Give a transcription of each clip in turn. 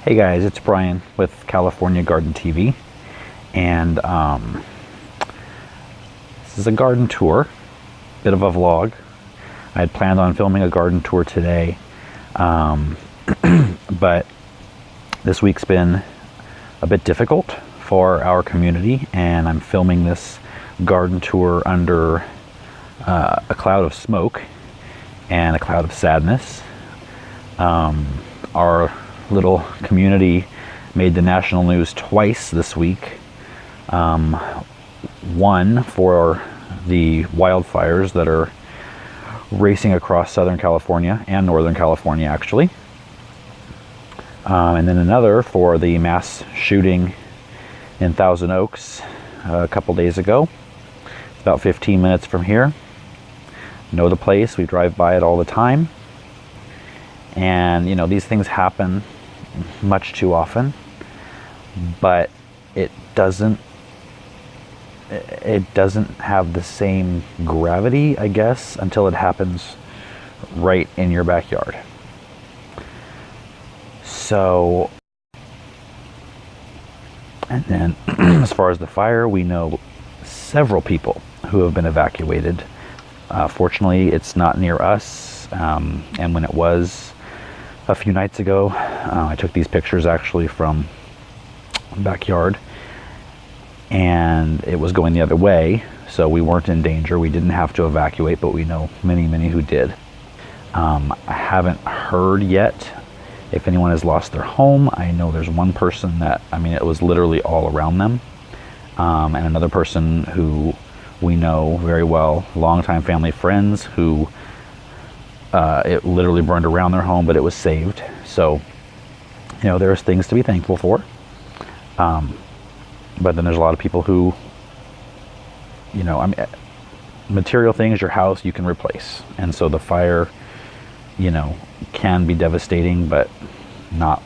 Hey guys, it's Brian with California Garden TV, and this is a garden tour, bit of a vlog. I had planned on filming a garden tour today, but this week's been a bit difficult for our community, and I'm filming this garden tour under a cloud of smoke and a cloud of sadness. Our little community made the national news twice this week. One for the wildfires that are racing across Southern California and Northern California, actually. And then another for the mass shooting in Thousand Oaks a couple days ago. It's about 15 minutes from here. Know the place, we drive by it all the time. And you know, these things happen much too often, but it doesn't have the same gravity, I guess, until it happens right in your backyard. So, and then as far as the fire, we know several people who have been evacuated. Fortunately, it's not near us, and when it was a few nights ago, I took these pictures actually from backyard, and it was going the other way, so we weren't in danger. We didn't have to evacuate, but we know many who did. I haven't heard yet if anyone has lost their home. I know there's one person that, I mean, it was literally all around them, and another person who we know very well, longtime family friends, who it literally burned around their home, but it was saved. So, you know, there's things to be thankful for. But then there's a lot of people who, you know, I mean, material things, your house, you can replace. And so the fire, you know, can be devastating, but not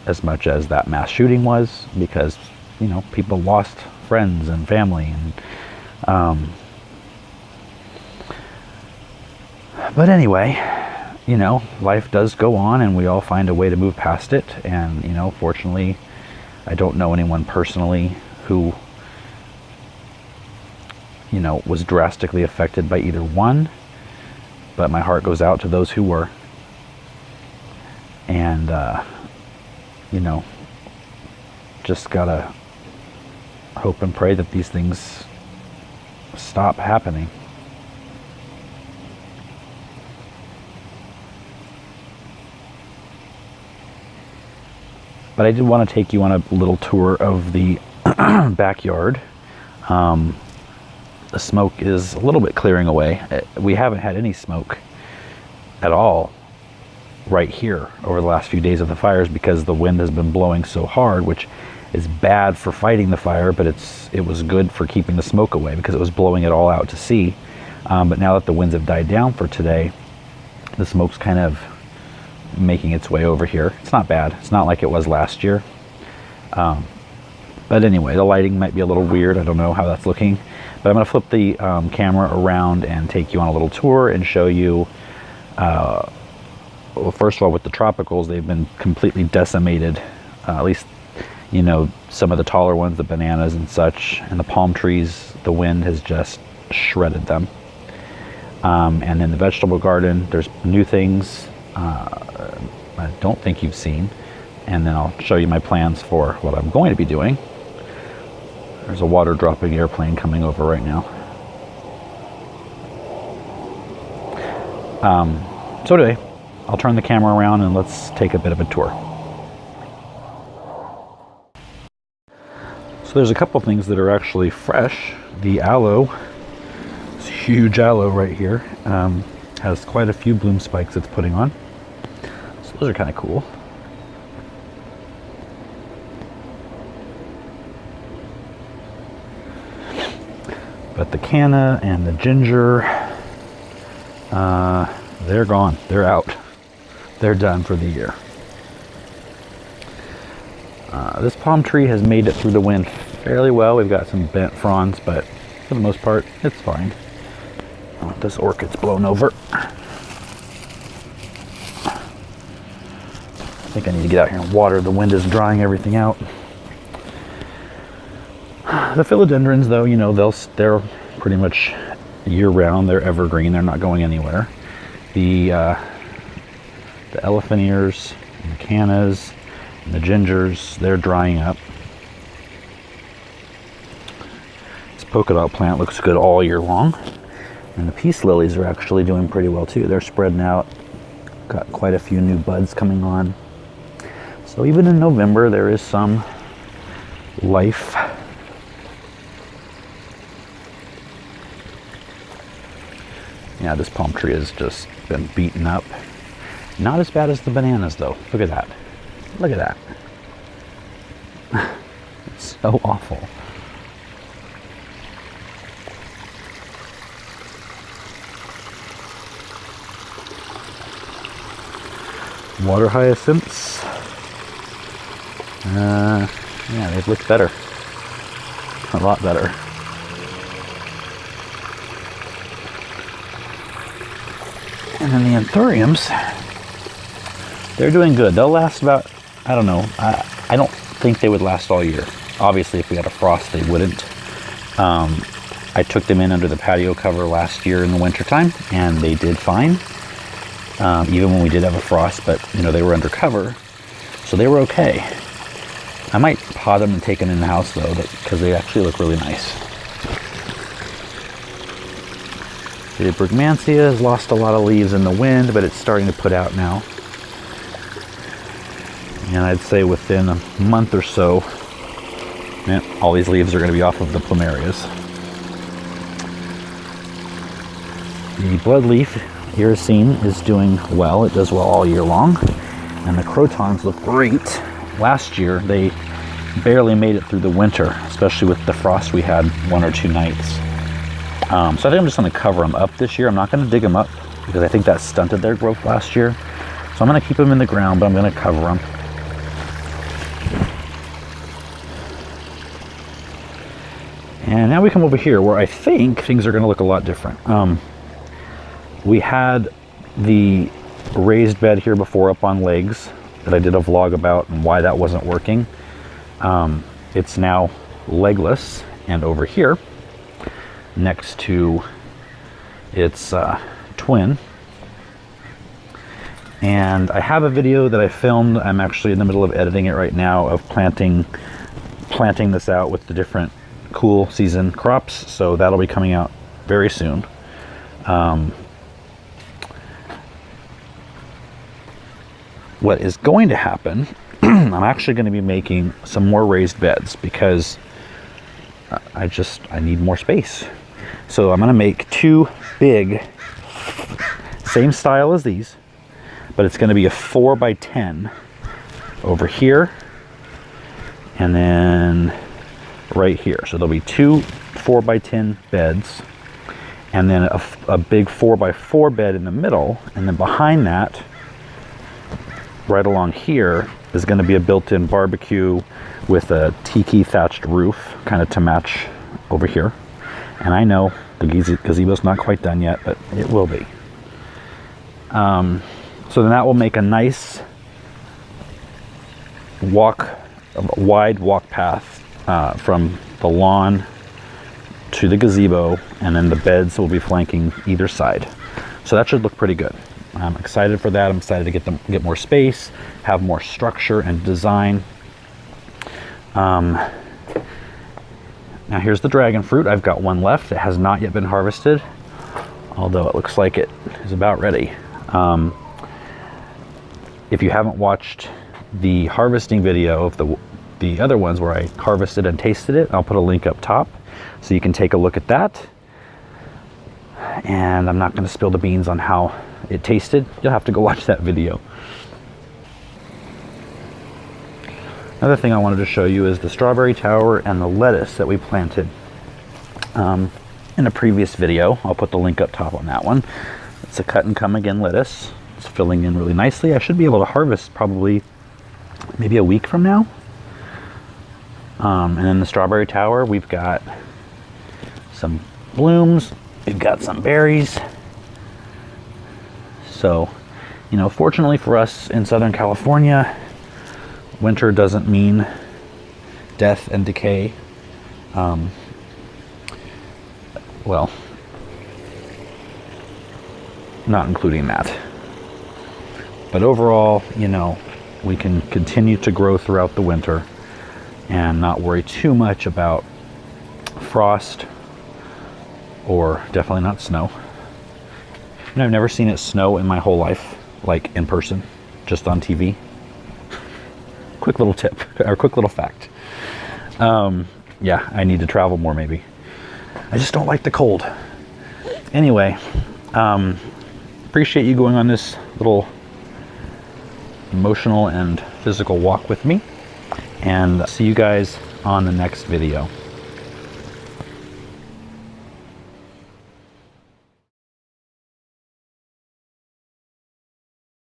as much as that mass shooting was, because, you know, people lost friends and family. And but anyway, you know, life does go on, and we all find a way to move past it. And, you know, fortunately, I don't know anyone personally who, you know, was drastically affected by either one, but my heart goes out to those who were. And, you know, just gotta hope and pray that these things stop happening. But I did want to take you on a little tour of the backyard. The smoke is a little bit clearing away. We haven't had any smoke at all right here over the last few days of the fires, because the wind has been blowing so hard, which is bad for fighting the fire, but it was good for keeping the smoke away, because it was blowing it all out to sea. But now that the winds have died down for today, the smoke's kind of making its way over here. It's not bad. It's not like it was last year. But anyway, the lighting might be a little weird. I don't know how that's looking. But I'm going to flip the camera around and take you on a little tour and show you, well, first of all, with the tropicals, they've been completely decimated. At least, you know, some of the taller ones, the bananas and such, and the palm trees, the wind has just shredded them. And in the vegetable garden, there's new things I don't think you've seen, and then I'll show you my plans for what I'm going to be doing. There's a water dropping airplane coming over right now. So anyway, I'll turn the camera around and let's take a bit of a tour. So there's a couple things that are actually fresh. The aloe, this huge aloe right here, has quite a few bloom spikes it's putting on. So those are kind of cool. But the canna and the ginger, they're gone. They're out. They're done for the year. This palm tree has made it through the wind fairly well. We've got some bent fronds, but for the most part, it's fine. Oh, this orchid's blown over. think I need to get out here and water. The wind is drying everything out. The philodendrons, though, you know, they're pretty much year-round. They're evergreen. They're not going anywhere. The elephant ears, and the cannas, and the gingers, they're drying up. This polka dot plant looks good all year long. And the peace lilies are actually doing pretty well too. They're spreading out. Got quite a few new buds coming on. So even in November, there is some life. Yeah, this palm tree has just been beaten up. Not as bad as the bananas though. Look at that. Look at that. It's so awful. Water hyacinths. Yeah, they've looked better. A lot better. And then the anthuriums, they're doing good. They'll last about, I don't know, I don't think they would last all year. Obviously, if we had a frost, they wouldn't. I took them in under the patio cover last year in the wintertime, and they did fine. Even when we did have a frost, but you know, they were under cover, so they were okay. I might pot them and take them in the house though, because they actually look really nice. The Brugmansia has lost a lot of leaves in the wind, but it's starting to put out now. And I'd say within a month or so, all these leaves are going to be off of the plumerias. The bloodleaf Iracine is doing well. It does well all year long. And the crotons look great. Last year, they barely made it through the winter, especially with the frost we had 1 or 2 nights. So I think I'm just going to cover them up this year. I'm not going to dig them up because I think that stunted their growth last year. So I'm going to keep them in the ground, but I'm going to cover them. And now we come over here where I think things are going to look a lot different. We had the raised bed here before up on legs that I did a vlog about and why that wasn't working. It's now legless, and over here next to its twin. And I have a video that I filmed. I'm actually in the middle of editing it right now, of planting this out with the different cool season crops. So that'll be coming out very soon. What is going to happen, I'm actually going to be making some more raised beds because I need more space. So I'm going to make 2 big, same style as these, but it's going to be a 4x10 over here and then right here. So there'll be 2 4x10 beds and then a big 4x4 bed in the middle, and then behind that, right along here, is going to be a built-in barbecue with a tiki thatched roof, kind of to match over here. And I know the gazebo's not quite done yet, but it will be. So then that will make a nice wide walk path from the lawn to the gazebo, and then the beds will be flanking either side. So that should look pretty good. I'm excited for that. I'm excited to get more space, have more structure and design. Now here's the dragon fruit. I've got one left. It has not yet been harvested, although it looks like it is about ready. If you haven't watched the harvesting video of the other ones where I harvested and tasted it, I'll put a link up top so you can take a look at that. And I'm not going to spill the beans on how it tasted. You'll have to go watch that video. Another thing I wanted to show you is the strawberry tower and the lettuce that we planted in a previous video. I'll put the link up top on that one. It's a cut and come again lettuce. It's filling in really nicely. I should be able to harvest probably maybe a week from now. And then the strawberry tower, we've got some blooms, we've got some berries. So, you know, fortunately for us in Southern California, winter doesn't mean death and decay. Well, not including that. But overall, you know, we can continue to grow throughout the winter and not worry too much about frost, or definitely not snow. You know, I've never seen it snow in my whole life, like in person, just on TV. Quick little tip, or quick little fact. Yeah, I need to travel more maybe. I just don't like the cold. Anyway, appreciate you going on this little emotional and physical walk with me, and see you guys on the next video.